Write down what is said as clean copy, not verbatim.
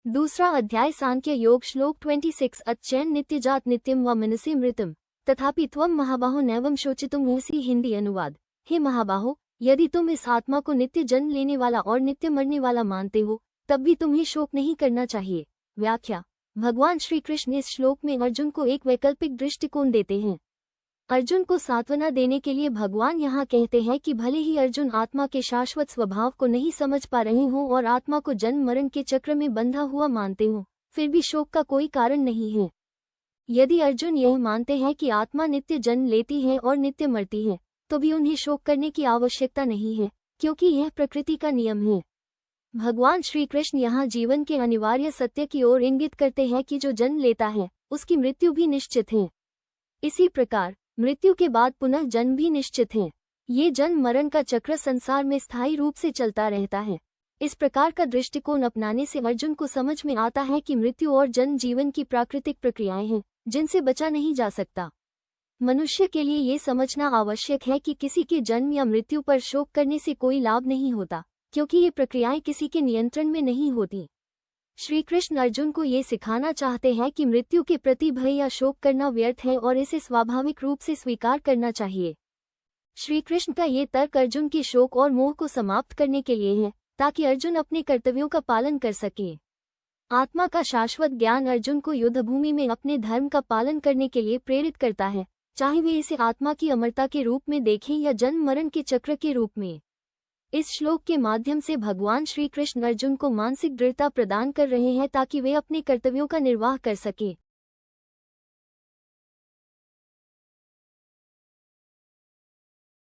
दूसरा अध्याय सांख्य योग श्लोक 26 अच्छैन नित्यजात नित्यम व मनसि मृतम तथापि त्वम महाबाहो नैवम शोचितुम ऊसी। हिंदी अनुवाद। हे महाबाहो, यदि तुम इस आत्मा को नित्य जन्म लेने वाला और नित्य मरने वाला मानते हो तब भी तुम्हें शोक नहीं करना चाहिए। व्याख्या। भगवान श्री कृष्ण इस श्लोक में अर्जुन को एक वैकल्पिक दृष्टिकोण देते हैं। अर्जुन को सांत्वना देने के लिए भगवान यहाँ कहते हैं कि भले ही अर्जुन आत्मा के शाश्वत स्वभाव को नहीं समझ पा रहे हों और आत्मा को जन्म मरण के चक्र में बंधा हुआ मानते हों, फिर भी शोक का कोई कारण नहीं है। यदि अर्जुन यह मानते हैं कि आत्मा नित्य जन्म लेती है और नित्य मरती है, तो भी उन्हें शोक करने की आवश्यकता नहीं है, क्योंकि यह प्रकृति का नियम है। भगवान श्री कृष्ण यहाँ जीवन के अनिवार्य सत्य की ओर इंगित करते हैं कि जो जन्म लेता है उसकी मृत्यु भी निश्चित है। इसी प्रकार मृत्यु के बाद पुनः जन्म भी निश्चित है। ये जन्म मरण का चक्र संसार में स्थायी रूप से चलता रहता है। इस प्रकार का दृष्टिकोण अपनाने से अर्जुन को समझ में आता है कि मृत्यु और जन्म जीवन की प्राकृतिक प्रक्रियाएं हैं जिनसे बचा नहीं जा सकता। मनुष्य के लिए ये समझना आवश्यक है कि किसी के जन्म या मृत्यु पर शोक करने से कोई लाभ नहीं होता, क्योंकि ये प्रक्रियाएं किसी के नियंत्रण में नहीं होती। श्री कृष्ण अर्जुन को ये सिखाना चाहते हैं कि मृत्यु के प्रति भय या शोक करना व्यर्थ है और इसे स्वाभाविक रूप से स्वीकार करना चाहिए। श्री कृष्ण का ये तर्क अर्जुन के शोक और मोह को समाप्त करने के लिए है, ताकि अर्जुन अपने कर्तव्यों का पालन कर सके। आत्मा का शाश्वत ज्ञान अर्जुन को युद्धभूमि में अपने धर्म का पालन करने के लिए प्रेरित करता है, चाहे वे इसे आत्मा की अमरता के रूप में देखें या जन्म मरण के चक्र के रूप में। इस श्लोक के माध्यम से भगवान श्री कृष्ण अर्जुन को मानसिक दृढ़ता प्रदान कर रहे हैं ताकि वे अपने कर्तव्यों का निर्वाह कर सके।